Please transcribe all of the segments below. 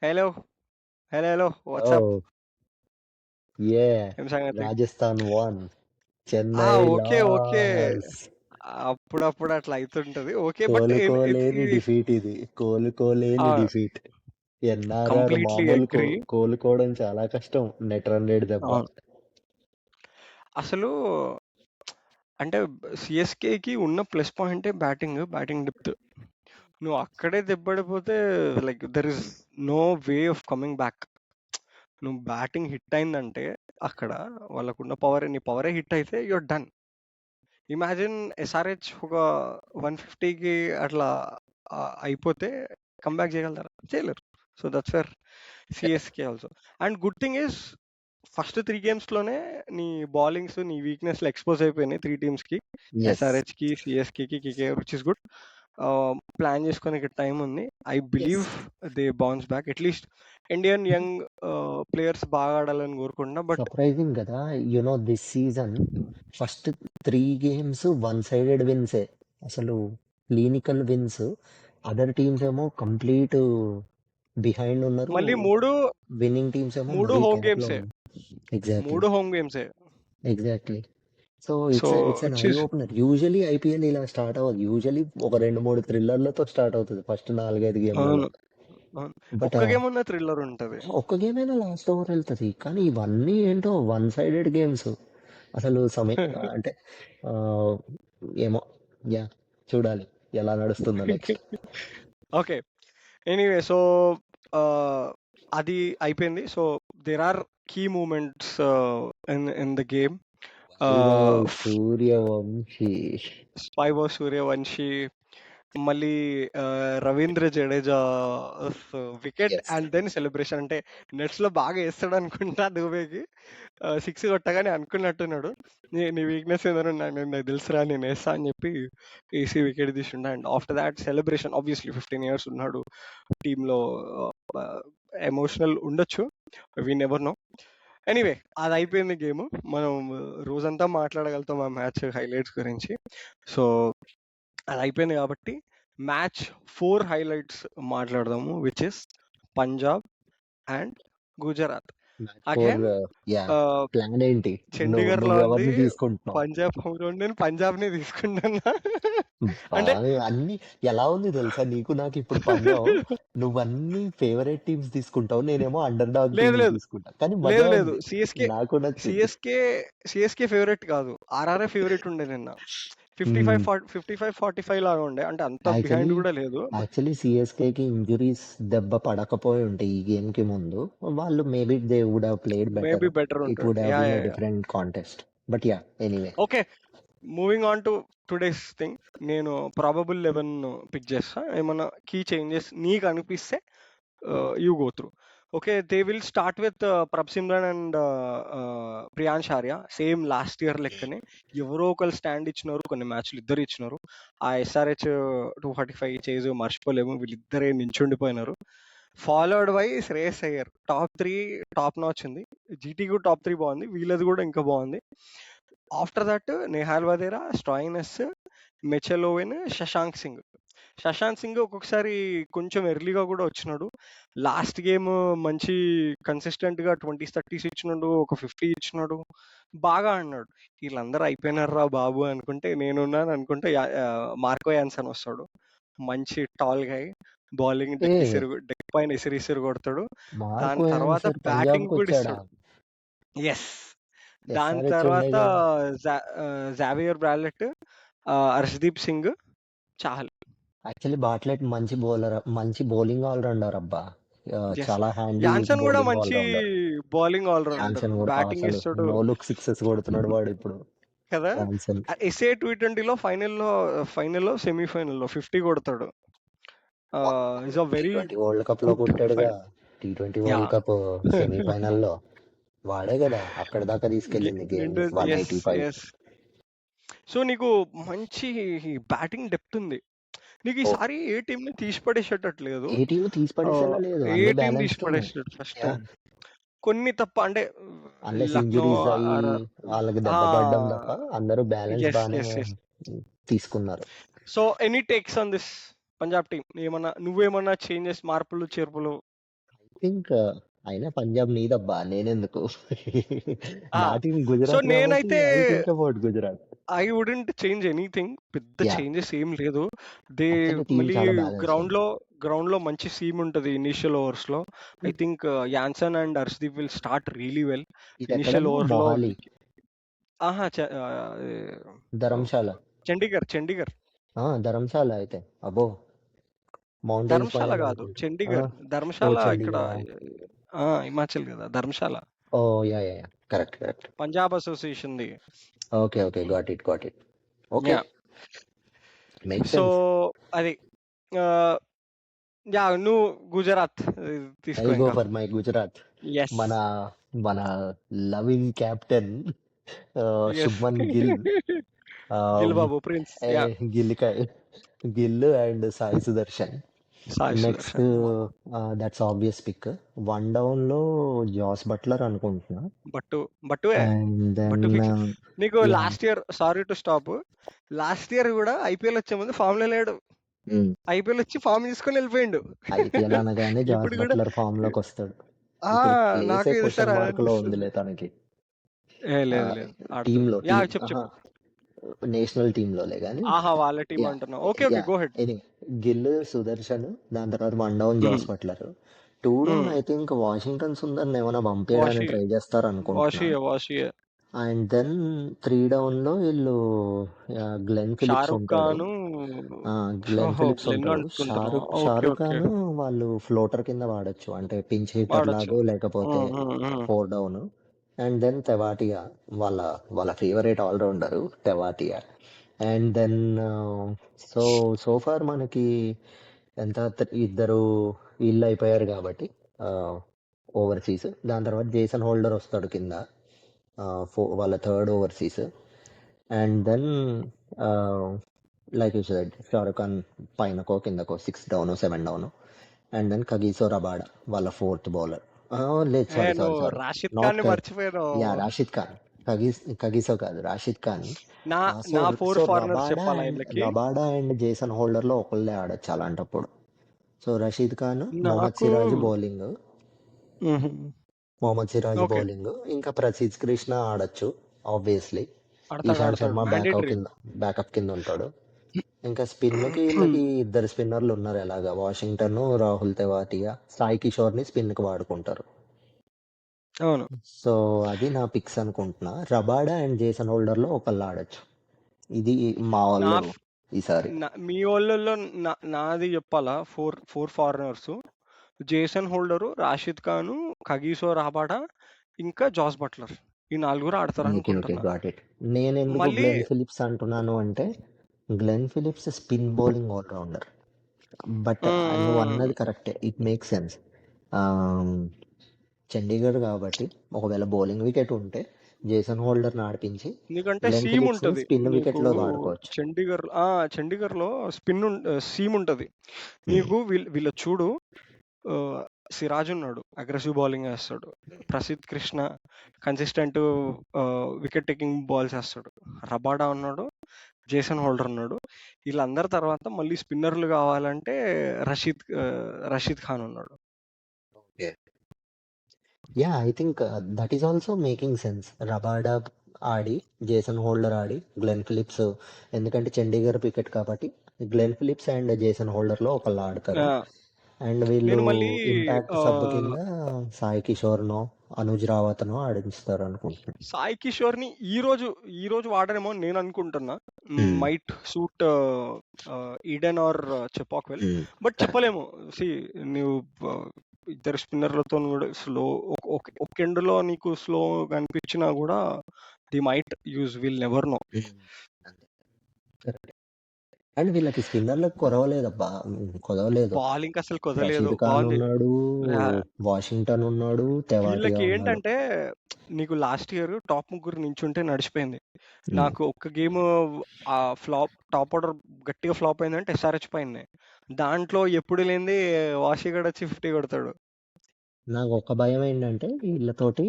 Hello. Hello. WhatsApp? Oh, yeah. ఏం సంగతి? Rajasthan won. Chennai okay. lost. అప్పుడప్పుడు అట్లా అయితుంటది. ఓకే. బట్ కోలుకోలేని డిఫీట్ ఇది. కోలుకోలేని డిఫీట్. ఎన్ఆర్ఆర్ కంప్లీట్లీ మామూలు అగ్రీ. కోలుకోవడం చాలా కష్టం. నెట్ రన్ రేట్ దెబ్బ. అవును. అసలు అంటే సిఎస్కేకి ఉన్న ప్లస్ పాయింటే బ్యాటింగ్ డెప్త్. నువ్వు అక్కడే దెబ్బడిపోతే like there is no way of coming back. నువ్వు బ్యాటింగ్ హిట్ అయిందంటే అక్కడ వాళ్ళకున్న నీ పవరే హిట్ అయితే యూర్ డన్. ఇమాజిన్ ఎస్ఆర్హెచ్ ఒక 150కి అట్లా అయిపోతే కంబ్యాక్ చేయగలుగుతారా? చేయలేరు. So that's where CSK also. And good thing is first 3 గేమ్స్లోనే నీ బౌలింగ్స్ నీ వీక్నెస్లు ఎక్స్పోజ్ అయిపోయినాయి 3 టీమ్స్కి, ఎస్ఆర్హెచ్కి, సిఎస్కేకి, KKR, which is good. Plan చేసుకునే టైం ఉంది. I believe they bounce back. At least Indian young players బాగా ఆడాలని కోరుకుంటున్నా. బట్ సర్ప్రైజింగ్ కదా, this season first 3 games one sided విన్సే. అసలు క్లినికల్ విన్స్. అదర్ టీమ్స్ ఏమో కంప్లీట్ బిహైండ్ ఉన్నారు. మళ్ళీ 3 విన్నింగ్ టీమ్స్ ఏమో హోమ్ గేమ్సే. ఎగ్జాక్ట్లీ 3 హోమ్ గేమ్సే. Exactly. So it's an eye opener. Usually IPL ఇలా స్టార్ట్ అవ్వదు. యూజువలీ ఒక 2-3 థ్రిల్లర్లతో స్టార్ట్ అవుతుంది ఫస్ట్ 4-5 గేమ్లలో. ఒక్క గేమ్ ఉన్న థ్రిల్లర్ ఉంటది. ఒక్క గేమ్ అయినా లాస్ట్ ఓవర్ వెళ్తుంది. కానీ ఇవన్నీ ఏంటో వన్ సైడెడ్ గేమ్స్. అసలు అంటే ఏమో, యా చూడాలి ఎలా నడుస్తుందో నెక్స్ట్. ఓకే. ఎనీవే, సో అది అయిపోయింది. So there are key moments in the game. Suryavanshi, మళ్ళీ Ravindra Jadeja wicket and then celebration. అంటే నెట్స్ లో బాగా వేస్తాడు అనుకుంటా దుబేకి. 6 కొట్టగానే అనుకున్నట్టున్నాడు, నీ వీక్నెస్ ఏదో నాకు తెలుసురా, నేను వేస్తా అని చెప్పి వేసి వికెట్ తీసుండా. And after that celebration. Obviously 15 years ఉన్నాడు టీంలో, ఎమోషనల్ ఉండొచ్చు, వీ నెవర్ నో. ఎనీవే, అది అయిపోయింది గేమ్. మనం రోజంతా మాట్లాడగలుగుతాం ఆ మ్యాచ్ హైలైట్స్ గురించి. సో అది అయిపోయింది కాబట్టి మ్యాచ్ 4 హైలైట్స్ మాట్లాడదాము, which is Punjab and Gujarat. Again plan ఏంటి? చండీగఢ్ లో ఉంది తీసుకుంటున్నావు పంజాబ్ హోమ్ గ్రౌండ్. నేను పంజాబ్ ని తీసుకుంటున్నా. అంటే అన్ని ఎలా ఉంది తెలుసా నీకు నాకు ఇప్పుడు పంజాబ్. నువ్వు అన్ని ఫేవరెట్ టీమ్స్ తీసుకుంటావు, నేనేమో అండర్ డాగ్ తీసుకుంటా. కానీ లేదు సిఎస్కే నాకు సిఎస్కే ఫేవరెట్ కాదు, ఆర్ఆర్ఏ ఫేవరెట్ ఉండే నిన్న. 55-45 లాగా ఉండే, అంటే అంత బిహైండ్ కూడా లేదు. యాక్చువల్లీ సిఎస్కే కి ఇంజురీస్ దెబ్బ పడకపోయి ఉంటే ఈ గేమ్ కి ముందు, వాళ్ళు maybe they would have played better. It would have been a different contest. But yeah, anyway. Okay, moving on to today's thing. నేను ప్రాబబుల్ 11 పిక్ చేస్తా. ఏమన్నా కీ చేంజెస్ నీకు అనిపిస్తే you go through. Okay, they will start with Prabhsimran and Priyansh Arya. Same last year లెక్కనే ఎవరో ఒకరు stand ఇచ్చినారు, కొన్ని మ్యాచ్లు ఇద్దరు ఇచ్చినారు. ఆ ఎస్ఆర్హెచ్ 245 చేజ్ మర్చిపోలేము, వీళ్ళిద్దరే నించుండిపోయినారు. Followed by Shreyas Iyer. Top 3 top notch ఉంది. జీటీ కూడా టాప్ 3 బాగుంది, వీళ్ళది కూడా ఇంకా బాగుంది. After that Nehal Wadhera, Stoinis, Mitchell Owen, Shashank Singh ఒక్కొక్కసారి కొంచెం ఎర్లీగా కూడా వచ్చినాడు. లాస్ట్ గేమ్ మంచి కన్సిస్టెంట్ గా 20-30 ఇచ్చినాడు, ఒక 50 ఇచ్చినాడు, బాగా ఆడినాడు. వీళ్ళందరూ అయిపోయినారా బాబు అనుకుంటే, నేనున్నాను అనుకుంటే మార్కో యాన్సన్ వస్తాడు. మంచి టాల్ గా బౌలింగ్ డెక్ పైన ఇసిరి కొడతాడు. దాని తర్వాత బ్యాటింగ్ కూడా ఇస్తాడు. ఎస్, దాని తర్వాత Xavier బ్రాలెట్, Harshdeep Singh, Chahal. Actually Bartlett మంచి బౌలర్, మంచి బౌలింగ్ ఆల్రౌండర్ అబ్బా. చాలా హ్యాండీ. యాన్సన్ కూడా మంచి బౌలింగ్ ఆల్రౌండర్, బ్యాటింగ్ ఇస్తాడు, నో లుక్ సిక్సెస్ కొడుతున్నాడు వాడు ఇప్పుడు కదా. ఎస్ఏ T20లో ఫైనల్లో సెమీఫైనల్లో 50 కొడతాడు. Is a very world cup లో కొట్టాడుగా. T20 వరల్డ్ కప్ సెమీఫైనల్ లో వాడే కదా అక్కడ దాకా తీసుకెళ్ళింది గేమ్. 185. సో నీకు మంచి బ్యాటింగ్ డెప్త్ ఉంది. నీకు ఈసారి ఏ టీం ని తీసిపడేసేటట్లేదు. ఏ టీం తీసిపడేసేటట్లేదు. ఏ టీం తీసిపడేసేటట్టు ఫస్ట్ కొన్ని తప్ప, అంటే వాళ్ళకి దెబ్బ పడ్డం తప్ప అందరూ బ్యాలెన్స్ బాగానే తీసుకున్నారు. So any takes on this Punjab team? నువ్వేమన్నా చేంజెస్, మార్పులు చేర్పులు? థింక్ అయినా పంజాబ్ నీదబ్బా, నేనెందుకు? ఆ! నా టీం సో, గుజరాత్ కాబట్టి నేనైతే I think about Gujarat. I wouldn't change anything. పెద్ద యా, చేంజెస్ ఏం లేదు. దే యాక్చువల్లీ టీం మళ్ళీ చాలా బ్యాలెన్స్డ్ ఉంది. గ్రౌండ్‌లో మంచి సీమ్ ఉంటది ఇనీషియల్ ఓవర్స్‌లో. I think Jansen and Harshdeep will start really well. ఇది ఇనీషియల్ ఎక్కడన్నా ఓవర్‌లో మొహాలి, ఆహా! ధర్మశాల. చండీగఢ్. ధర్మశాల అయితే అబ్బో, మౌంటైన్స్ ధర్మశాల పైన గాదు. అనుకుంటా. చండీగఢ్. ఓ ధర్మశాల ఇక్కడ చండీగఢ. హిమాచల్ గదా! Dharamshala. Oh yeah yeah yeah, correct correct. Punjab అసోసియేషన్‌ది. Okay okay, got it okay, yeah! Make so, sense. అది. Ah, yeah! నువ్వు గుజరాత్ ఐ తీసుకో గో ఇంకా. For my Gujarat. యెస్. మన మన loving captain yes. Shubman Gill, Gill బాబు prince. Yeah! Gill and Sai Sudarshan. Sai next Sudarshan. That's obvious pick. One down లో జాస్ బట్లర్ అనుకుంటున్నా. బట్టువే. అండ్ దెన్ బట్టు ఫిక్స్. నీకు yeah, last year, sorry to stop. Last year కూడా ఐపీఎల్ వచ్చే ముందు ఫామ్ లో లేడు. ఐపీఎల్ వచ్చి ఫామ్ తీసుకొని వెళ్ళిపోయిండు. ఐపీఎల్ అనగానే జాస్ ఇప్పుడు కూడా బట్లర్ ఫామ్ లోకి వస్తాడు. ఆ ఇప్పుడు నాకు ప్లేసే ఇది సార్ క్వశ్చన్ మార్క్ లో అనిపిస్తుంది. ఉందిలే తనకి. లేదు టీమ్ ఆడుతుంది. లో యా చెప్పు. నేషనల్ టీమ్ లోలే కానీ. ఆహా వాళ్ళ టీం యా అంటున్నా. Okay yeah, go ahead. ఎనీ గిల్ సుదర్శన్, దాని తర్వాత one down Jos Buttler. Two down I think Washington Sundar ఏమైనా పంపించడానికి ట్రై చేస్తారు అనుకుంటున్నా. వాషియే. అండ్ దెన్ త్రీ డౌన్ లో వీళ్ళు గ్లెన్ ఫిలిప్స్ షారుఖ్ ఉంటాడు. ఖాన్. గ్లెన్ ఫిలిప్స్ గ్లెన్ ఉంటాడు. అనుకుంటున్నావా? Okay Shahrukh okay. ఖాన్ వాళ్ళు ఫ్లోటర్ కింద వాడచ్చు, అంటే పించ్ హిట్టర్ వాడచ్చు. లాగో లేకపోతే four down. And then Tewatia, వాళ్ళ వాళ్ళ favourite allrounder Tewatia. And then so far మనకి ఎంత ఇద్దరు వీళ్ళు అయిపోయారు కాబట్టి ఓవర్సీస్. దాని తర్వాత జేసన్ హోల్డర్ వస్తాడు కింద, వాళ్ళ third overseas. And then like you said Shahrukh Khan పైనకో కిందకో 6 down 7 down. And then Kagiso Rabada వాళ్ళ ఫోర్త్ బౌలర్. లేదు సారీ నువ్వు రాషిద్ ఖాన్ ని మర్చిపోయాను. యా, రాషిద్ ఖాన్. కగీసో కాదు, రాషిద్ ఖాన్. నా సో 4 ఫారినర్స్ రబాడా చెప్పాలా వీళ్ళకి? రబాడా అండ్ జేసన్ హోల్డర్ లో ఒకళ్ళే ఆడొచ్చు అలాంటప్పుడు. సో రషీద్ ఖాన్, మొహమ్మద్ నాకు సిరాజ్ బౌలింగ్, ఓకే ఇంకా ప్రసిద్ కృష్ణ ఆడొచ్చు obviously. Ishant Sharma mandatory. Backup కింద ఉంటాడు. ఇంకా స్పిన్ కి వీళ్ళకి ఇద్దరు స్పిన్నర్లు ఉన్నారు ఎలాగా, వాషింగ్టన్, రాహుల్ తెవాటియా, సాయి కిషోర్ ని స్పిన్ కి వాడుకుంటారు. అవును. సో అది నా పిక్స్ అనుకుంటున్నా. రబాడా అండ్ జేసన్ హోల్డర్ లో ఒకళ్ళు ఆడొచ్చు. ఇది మా వాళ్ళు ఈసారి. మీ వాళ్ళలో నాది చెప్పాలా? 4 foreigners: Jason holder, Rashid Khan, కగీసో Rabada, ఇంకా జాస్ బట్లర్. ఈ 4 ఆడతారు అనుకుంటున్నా. నేను ఎందుకు మళ్ళీ గ్లెన్ ఫిలిప్స్ అంటున్నాను అంటే, Glenn Phillips spin bowling allrounder. But నువ్వు అన్నది కరెక్టే, ఇట్ మేక్ సెన్స్. చండీగఢ్ కాబట్టి ఒకవేళ బౌలింగ్ వికెట్ ఉంటే జేసన్ హోల్డర్ ఆడిపించి ఎందుకంటే గ్లెన్ సీమ్ ఫిలిప్స్ ఉంటది స్పిన్ నీకు వికెట్ లో వాడుకోవచ్చు. చండీగఢ్ లో సీమ్ ఉంటది నీకు. వీళ్ళ చూడు, సిరాజ్ ఉన్నాడు, అగ్రెసివ్ బౌలింగ్ వేస్తాడు. Prasidh Krishna consistent wicket taking balls వేస్తాడు. రబాడా ఉన్నాడు, జేసన్ హోల్డర్ ఉన్నాడు. వీళ్ళందరి తర్వాత మళ్ళీ స్పిన్నర్లు కావాలంటే రషీద్ ఖాన్ ఉన్నాడు. Yeah, I think that is also making sense. Rabada Audi, Jason holder Audi, Glenn Phillips, ఎందుకంటే చండీగఢ్ వికెట్ కాబట్టి Glenn Phillips and Jason holder లో ఒకళ్ళు ఆడతారు. అండ్ వీళ్ళు ఇంపాక్ట్ సబ్ కింద సాయి కిషోర్ నో అనుజ్ రావత్ నో ఆడిస్తారు అనుకుంటున్నాను. సాయి కిషోర్ ని ఈ రోజు వాడరేమో నేను అనుకుంటున్నా. Might suit Eden or Chepauk well, but చెప్పలేము. నువ్వు ఇద్దరు స్పిన్నర్లతో కూడా స్లో, ఒక ఎండ్లో నీకు స్లో కనిపించినా కూడా the might use, will never know. And వీళ్ళకి స్పిన్నర్లకు కొదవలేదబ్బా, బౌలింగ్ అసలు కుదరలేదు. రషీద్ ఖాన్ ఉన్నాడు, వాషింగ్టన్ ఉన్నాడు, వీళ్ళకి ఏంటంటే నీకు లాస్ట్ ఇయర్ టాప్ 3 నించుంటే నడిచిపోయింది. నాకు ఒక్క గేమ్ టాప్ ఆర్డర్ గట్టిగా ఫ్లాప్ అయిందంటే ఎస్ఆర్హెచ్ పైన. దాంట్లో ఎప్పుడు లేనిది వాషిగడ్ వచ్చి 50 కొడతాడు. నాకు ఒక భయం ఏంటంటే వీళ్ళతోటి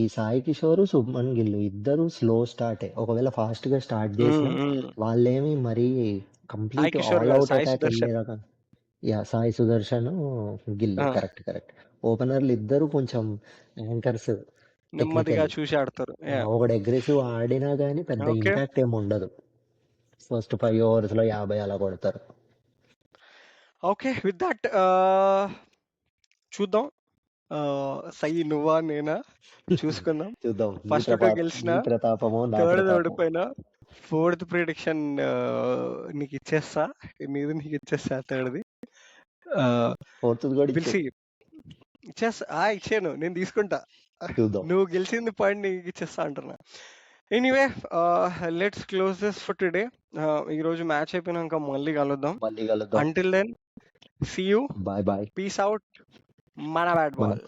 ఈ సాయి కిషోర్, శుభ్మన్ గిల్ ఇద్దరు స్లో స్టార్టే. ఒకవేళ ఫాస్ట్ గా స్టార్ట్ చేసిన వాళ్ళేమి మరీ కంప్లీట్ ఆల్ అవుట్ అటాక్ వెళ్ళే రకం. యా సాయి సుదర్శన్, గిల్లు. ఆ, కరెక్ట్. ఓపెనర్లు ఇద్దరు కొంచెం యాంకర్స్, నెమ్మదిగా టెక్నికల్లీ. చూసి ఆడతారు. ఒకడు అగ్రెసివ్ ఆడినా కానీ పెద్ద ఓకే ఇంపాక్ట్ ఏమి ఉండదు. ఫస్ట్ 5 ఓవర్స్లో 50 అలా కొడతారు. ఓకే విత్ దట్ చూద్దాం. సై నువ్వా నేనా చూసుకుందాం. చూద్దాం ఫస్ట్ ఒక గెలిచిన, నీ ప్రతాపమో నా థర్డ్ ప్రతాపమో. ఓడిపోయినా, ఫోర్త్ ప్రిడిక్షన్ నీకు ఇచ్చేస్తా, నీకు ఇచ్చేస్తా థర్డ్ది. ఫోర్త్ కూడా విల్ సీ. ఇచ్చాను, నేను తీసుకుంటా. చూద్దాం. నువ్వు గెలిచింది పాయింట్ నీకు ఇచ్చేస్తా అంటున్నా. Anyway let's close this for today. ఈరోజు మ్యాచ్ అయిపోయినాక మళ్ళీ కలుద్దాం. మళ్ళీ కలుద్దాం. Until then see you, bye. Peace out, మన బ్యాట్ బాల్.